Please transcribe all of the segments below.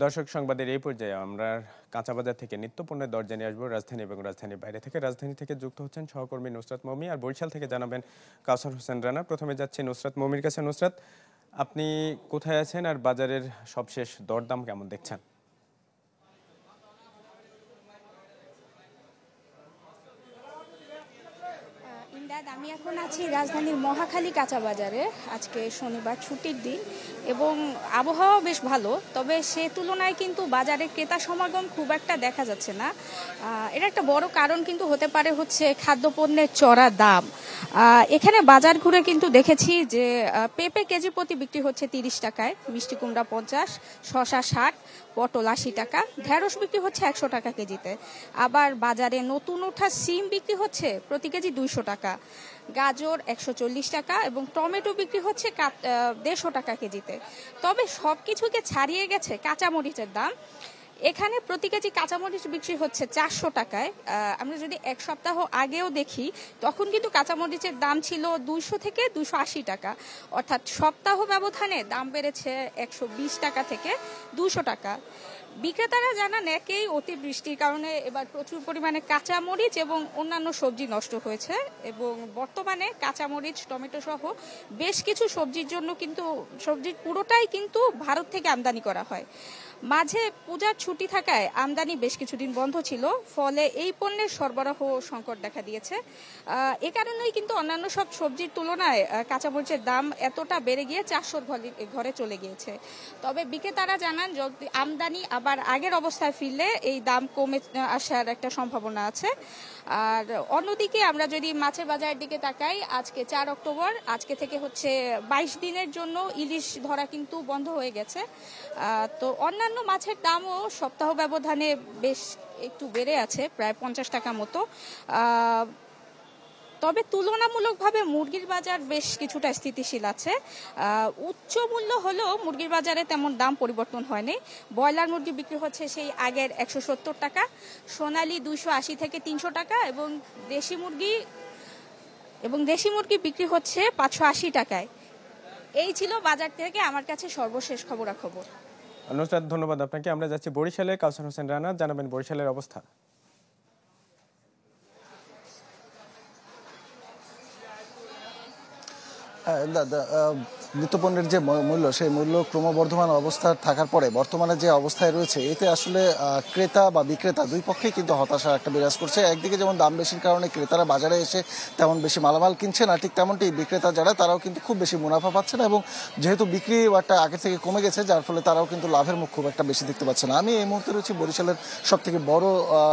দর্শক সংবাদের এই পর্যায়ে আমরা কাঁচা বাজার থেকে নিত্য পণ্যের দর জেনে আসবো রাজধানী এবং রাজধানীর বাইরে থেকে। রাজধানী থেকে যুক্ত হচ্ছেন সহকর্মী নুসরাত মমি, আর বরিশাল থেকে জানাবেন কাউসার হোসেন রানা। প্রথমে যাচ্ছি নুসরাত মমির কাছে। নুসরাত, আপনি কোথায় আছেন আর বাজারের সবশেষ দরদাম কেমন দেখছেন? আমি এখন আছি রাজধানীর মহাখালী কাঁচা বাজারে। আজকে শনিবার, ছুটির দিন এবং আবহাওয়া বেশ ভালো, তবে সে তুলনায় কিন্তু বাজারে ক্রেতা সমাগম খুব একটা দেখা যাচ্ছে না। এর একটা বড় কারণ কিন্তু হতে পারে হচ্ছে খাদ্যপণ্যের চড়া দাম। এখানে বাজার ঘুরে কিন্তু দেখেছি যে পেঁপে কেজি প্রতি বিক্রি হচ্ছে 30 টাকায়, মিষ্টি কুমড়া 50, শসা 60, পটল 80 টাকা, ঢেঁড়স বিক্রি হচ্ছে 100 টাকা কেজিতে। আবার বাজারে নতুন ওঠা সিম বিক্রি হচ্ছে প্রতি কেজি 200 টাকা, গাজর 140 টাকা এবং টমেটো বিক্রি হচ্ছে 150 টাকা কেজিতে। তবে সবকিছুকে ছাড়িয়ে গেছে কাঁচামরিচের দাম। এখানে প্রতি কেজি কাঁচামরিচ বিক্রি হচ্ছে 400 টাকায়। আমরা যদি এক সপ্তাহ আগেও দেখি, তখন কিন্তু কাঁচামরিচের দাম ছিল 200 থেকে 280 টাকা, অর্থাৎ সপ্তাহ ব্যবধানে দাম বেড়েছে 120 টাকা থেকে 200 টাকা। বিক্রেতারা জানান, একেই অতিবৃষ্টির কারণে এবার প্রচুর পরিমাণে কাঁচামরিচ এবং অন্যান্য সবজি নষ্ট হয়েছে এবং বর্তমানে কাঁচামরিচ, টমেটো সহ বেশ কিছু সবজির জন্য কিন্তু সবজির পুরোটাই কিন্তু ভারত থেকে আমদানি করা হয়। মাঝে পূজার ছুটি থাকায় আমদানি বেশ কিছুদিন বন্ধ ছিল, ফলে এই পণ্যের সরবরাহ সংকট দেখা দিয়েছে। এ কারণেই কিন্তু অন্যান্য সব সবজির তুলনায় কাঁচামরিচের দাম এতটা বেড়ে গিয়ে 400 ঘরে চলে গিয়েছে। তবে বিক্রেতারা জানান, যদি আমদানি আবার আগের অবস্থায় ফিরলে এই দাম কমে আসার একটা সম্ভাবনা আছে। আর অন্যদিকে আমরা যদি মাছের বাজারের দিকে তাকাই, আজকে 4 অক্টোবর, আজকে থেকে হচ্ছে 22 দিনের জন্য ইলিশ ধরা কিন্তু বন্ধ হয়ে গেছে। তো অন্যান্য মাছের দামও সপ্তাহ ব্যবধানে বেশ একটু বেড়ে আছে, প্রায় 50 টাকা মতো। তবে তুলনামূলকভাবে মুরগির বাজার বেশ কিছুটা স্থিতিশীল আছে। উচ্চ মূল্য হলেও মুরগির বাজারে তেমন দাম পরিবর্তন হয়নি। ব্রয়লার মুরগি বিক্রি হচ্ছে সেই আগের 170 টাকা, সোনালী 280 থেকে 300 টাকা এবং দেশি মুরগি বিক্রি হচ্ছে 580 টাকায়। এই ছিল বাজার থেকে আমার কাছে সর্বশেষ খবরাখবর। নুসরাত, ধন্যবাদ আপনাকে। আমরা যাচ্ছি বরিশালে। কাউসার হোসেন রানা, জানাবেন বরিশালের অবস্থা। নিত্যপণ্যের যে মূল্য, সেই মূল্য ক্রমবর্ধমান অবস্থা থাকার পরে বর্তমানে যে অবস্থায় রয়েছে, এতে আসলে ক্রেতা বা বিক্রেতা দুই পক্ষেই কিন্তু হতাশা একটা বিরাজ করছে। একদিকে যেমন দাম বেশির কারণে ক্রেতারা বাজারে এসে তেমন বেশি মালামাল কিনছে না, ঠিক তেমনটি বিক্রেতা যারা, তারাও কিন্তু খুব বেশি মুনাফা পাচ্ছে না এবং যেহেতু বিক্রি একটা আগের থেকে কমে গেছে, যার ফলে তারাও কিন্তু লাভের মুখ খুব একটা বেশি দেখতে পাচ্ছে না। আমি এই মুহূর্তে রয়েছি বরিশালের সব থেকে বড়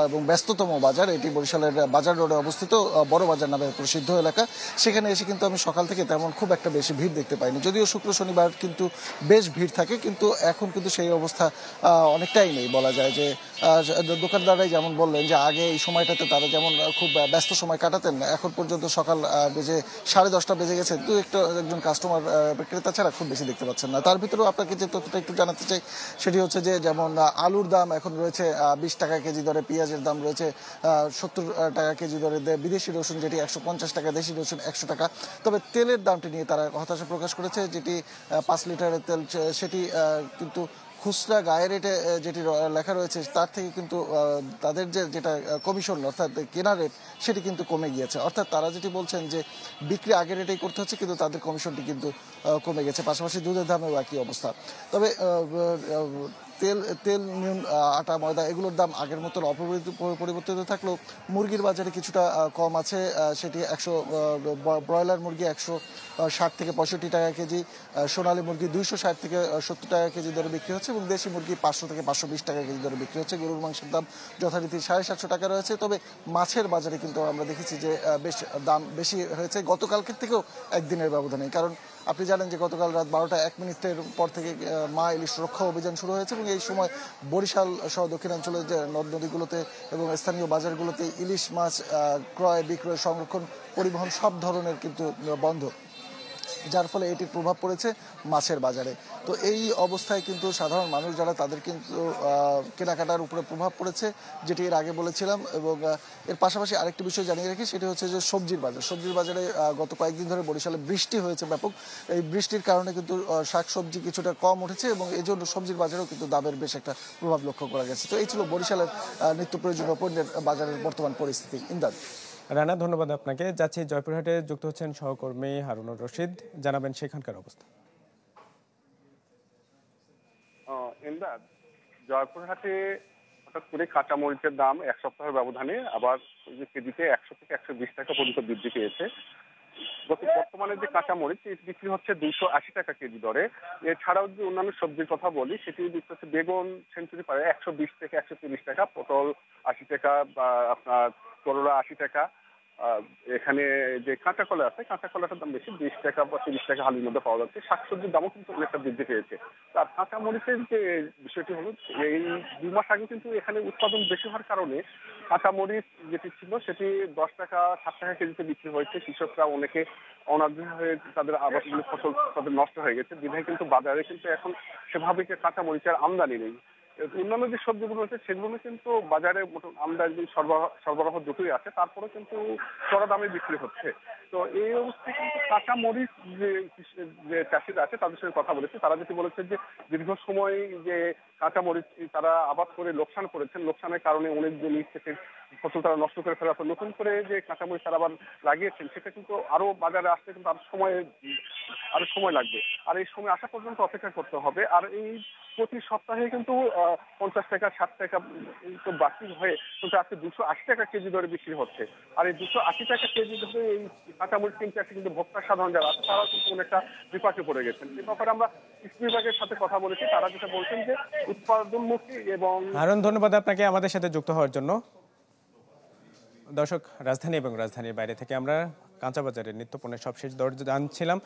এবং ব্যস্ততম বাজার, এটি বরিশালের বাজার রোডে অবস্থিত বড় বাজার নামে প্রসিদ্ধ এলাকা। সেখানে এসে কিন্তু আমি সকাল থেকে তেমন খুব একটা বেশি ভিড় দেখতে পাইনি, যদিও শুক্র শনিবার কিন্তু বেশ ভিড় থাকে, কিন্তু এখন কিন্তু সেই অবস্থা অনেকটাই নেই বলা যায়। যে দোকানদাররাই যেমন বললেন যে আগে এই সময়টাতে তারা যেমন খুব ব্যস্ত সময় কাটাতেন, এখন পর্যন্ত সকাল বেজে 10:30 বেজে গেছে, একজন কাস্টমার ক্রেতা ছাড়া খুব বেশি দেখতে পাচ্ছেন না। তার ভিতরেও আপনাকে যে তথ্যটা একটু জানাতে চাই, সেটি হচ্ছে যে যেমন আলুর দাম এখন রয়েছে 20 টাকা কেজি দরে, পেঁয়াজের দাম রয়েছে 70 টাকা কেজি দরে, বিদেশি রসুন যেটি 150 টাকা, দেশি রসুন 100 টাকা। তবে তেলের দামটি নিয়ে তারা হতাশা প্রকাশ করেছে, যেটি 5 লিটারের তেল সেটি কিন্তু খুচরা গায়ে রেটে যেটি লেখা রয়েছে, তার থেকে কিন্তু তাদের যেটা কমিশন অর্থাৎ কেনা রেট, সেটি কিন্তু কমে গিয়েছে। অর্থাৎ তারা যেটি বলছেন যে বিক্রি আগের রেটেই করতে হচ্ছে, কিন্তু তাদের কমিশনটি কিন্তু কমে গেছে। পাশাপাশি দুধের দামেও একই অবস্থা। তবে তেল, নুন, আটা, ময়দা এগুলোর দাম আগের মতো অপরিবর্তিত থাকলেও মুরগির বাজারে কিছুটা কম আছে। সেটি ব্রয়লার মুরগি 160 থেকে 65 টাকা কেজি, সোনালী মুরগি 260 থেকে 70 টাকা কেজি দরে বিক্রি হচ্ছে এবং দেশি মুরগি 500 থেকে 520 টাকা কেজি দরে বিক্রি হচ্ছে। গরুর মাংসের দাম যথারীতি 750 টাকা রয়েছে। তবে মাছের বাজারে কিন্তু আমরা দেখেছি যে বেশ দাম বেশি হয়েছে গতকালকের থেকেও একদিনের ব্যবধানে। কারণ আপনি জানেন যে গতকাল রাত 12:01 পর থেকে মা ইলিশ রক্ষা অভিযান শুরু হয়েছে এবং এই সময় বরিশাল সহ দক্ষিণাঞ্চলের যে নদ নদীগুলোতে এবং স্থানীয় বাজারগুলোতে ইলিশ মাছ ক্রয়, বিক্রয়, সংরক্ষণ, পরিবহন সব ধরনের কিন্তু বন্ধ। যার ফলে এটির প্রভাব পড়েছে মাছের বাজারে। তো এই অবস্থায় কিন্তু সাধারণ মানুষ যারা তাদের কিন্তু কেনাকাটার উপরে প্রভাব পড়েছে, যেটি এর আগে বলেছিলাম। এবং এর পাশাপাশি আরেকটি বিষয় জানিয়ে রাখি, সেটি হচ্ছে যে সবজির বাজারে গত কয়েকদিন ধরে বরিশালে বৃষ্টি হয়েছে ব্যাপক। এই বৃষ্টির কারণে কিন্তু শাকসবজি কিছুটা কম উঠেছে এবং এই জন্য সবজির বাজারেও কিন্তু দামের বেশ একটা প্রভাব লক্ষ্য করা গেছে। তো এই ছিল বরিশালের নিত্য প্রয়োজনীয় পণ্যের বাজারের বর্তমান পরিস্থিতি। ইমদাদ। রানা, ধন্যবাদ আপনাকে। যাচ্ছি জয়পুরহাটে, যুক্ত হচ্ছেন সহকর্মী হারুনুর রশিদ, জানাবেন সেখানকার অবস্থা। ইমদাদ, জয়পুরহাটে হঠাৎ করে কাঁচামরিচের দাম এক সপ্তাহের ব্যবধানে আবার কেজিতে 100 থেকে 120 টাকা পর্যন্ত বৃদ্ধি পেয়েছে। বর্তমানে যে কাঁচামরিচ এটি বিক্রি হচ্ছে 280 টাকা কেজি দরে। এছাড়াও যদি অন্যান্য সবজির কথা বলি, সেটি বিক্রি হচ্ছে বেগুন সেঞ্চুরি পারে 120 থেকে 130 টাকা, পটল 80 টাকা, বা আপনার করলা 80 টাকা। এখানে যে কাঁচা কলা আছে, কাঁচা কলাটার দাম বেশি, 20 টাকা বা 30 টাকা হালির মধ্যে পাওয়া যাচ্ছে। শাকসবজির দামও কিন্তু অনেকটা বৃদ্ধি পেয়েছে। আর কাঁচা মরিচের যে বিষয়টি হলো, এই 2 মাস আগে কিন্তু এখানে উৎপাদন বেশি হওয়ার কারণে কাঁচা মরিচ যেটি ছিল সেটি 10 টাকা 7 টাকা কেজিতে বিক্রি হয়েছে। কৃষকরা অনেকে অনাগ্রহী হয়ে তাদের আবাদগুলো ফসল তাদের নষ্ট হয়ে গেছে বিধায় কিন্তু বাজারে কিন্তু এখন সেভাবে কাঁচা মরিচের আমদানি নেই। অন্যান্য যে সবজিগুলো আছে সেগুলো কিন্তু বাজারে আমদানি সরবরাহ দুটোই আছে, তারপরে কিন্তু চড়া দামে বিক্রি হচ্ছে। তো এই অবস্থায় কিন্তু কাঁচা মরিচ যে চাষিরা আছে তাদের সঙ্গে কথা বলেছে, তারা যেটি বলেছে যে দীর্ঘ সময় যে কাঁচা মরিচ তারা আবাদ করে লোকসান করেছেন, লোকসানের কারণে অনেক জমি থেকে ফসল তারা নষ্ট করে ফেলার পর নতুন করে যে কাঁচা মরিচ তারা আবার লাগিয়েছেন, সেটা কিন্তু আরো বাজারে আসতে কিন্তু আরো সময় লাগবে। আর এই সময় আসা পর্যন্ত অপেক্ষা করতে হবে। আর এই প্রতি সপ্তাহে কিন্তু 50 টাকা 60 টাকা বাড়তি হয়ে কিন্তু আজকে 280 টাকা কেজি দরে বিক্রি হচ্ছে। আর এই 280 টাকা কেজি ধরে এই কাঁচামরিচ কিনতে আসে কিন্তু ভোক্তা সাধারণ যারা আছে তারাও কিন্তু অনেকটা বিপাকে পড়ে গেছেন। এই ব্যাপারে আমরা কৃষি বিভাগের সাথে কথা বলেছি, তারা যেটা বলছেন যে উৎপাদনমুখী এবং হারুন, ধন্যবাদ আপনাকে আমাদের সাথে যুক্ত হওয়ার জন্য। দর্শক, রাজধানী এবং রাজধানীর বাইরে থেকে আমরা কাঁচা বাজারের নিত্য পণ্যের সবশেষ দর জানছিলাম।